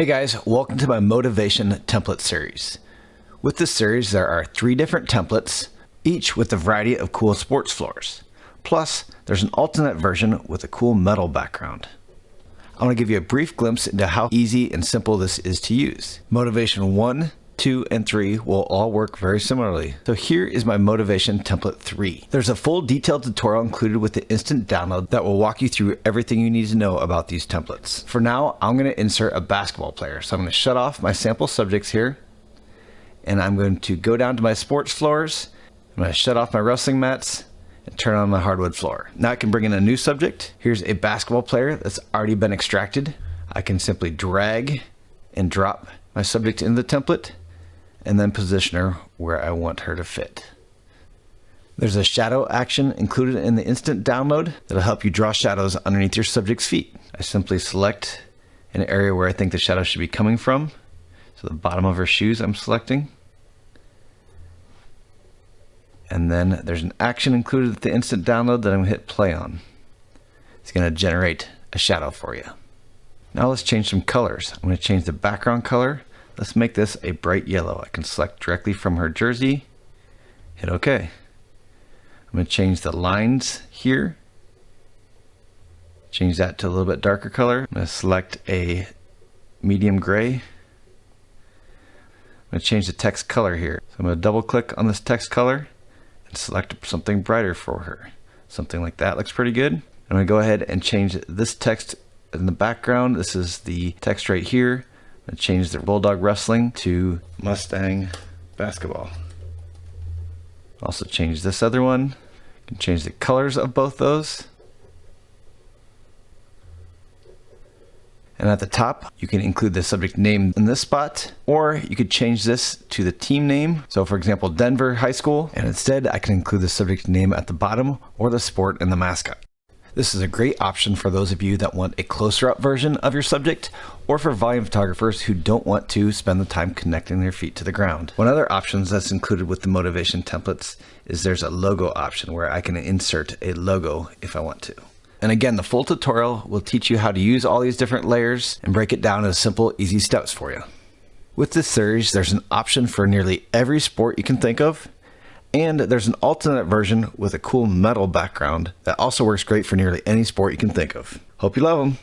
Hey guys, welcome to my motivation template series. With this series, there are 3 different templates, each with a variety of cool sports floors. Plus, there's an alternate version with a cool metal background. I want to give you a brief glimpse into how easy and simple this is to use. Motivation 1, 2, and 3 will all work very similarly. So here is my motivation template 3. There's a full detailed tutorial included with the instant download that will walk you through everything you need to know about these templates. For now, I'm going to insert a basketball player. So I'm going to shut off my sample subjects here, and I'm going to go down to my sports floors. I'm going to shut off my wrestling mats and turn on my hardwood floor. Now I can bring in a new subject. Here's a basketball player that's already been extracted. I can simply drag and drop my subject into the template and then position her where I want her to fit. There's a shadow action included in the instant download that'll help you draw shadows underneath your subject's feet. I simply select an area where I think the shadow should be coming from. So the bottom of her shoes I'm selecting. And then there's an action included with the instant download that I'm going to hit play on. It's going to generate a shadow for you. Now let's change some colors. I'm going to change the background color. Let's make this a bright yellow. I can select directly from her jersey, hit OK. I'm going to change the lines here. Change that to a little bit darker color. I'm going to select a medium gray. I'm going to change the text color here. So I'm going to double click on this text color and select something brighter for her. Something like that looks pretty good. I'm going to go ahead and change this text in the background. This is the text right here. I'm going to change the Bulldog Wrestling to Mustang Basketball. Also change this other one. You can change the colors of both those. And at the top, you can include the subject name in this spot, or you could change this to the team name. So for example, Denver High School, and instead I can include the subject name at the bottom or the sport and the mascot. This is a great option for those of you that want a closer up version of your subject, or for volume photographers who don't want to spend the time connecting their feet to the ground. One other option that's included with the motivation templates is there's a logo option where I can insert a logo if I want to. And again, the full tutorial will teach you how to use all these different layers and break it down into simple, easy steps for you. With this series, there's an option for nearly every sport you can think of. And there's an alternate version with a cool metal background that also works great for nearly any sport you can think of. Hope you love them.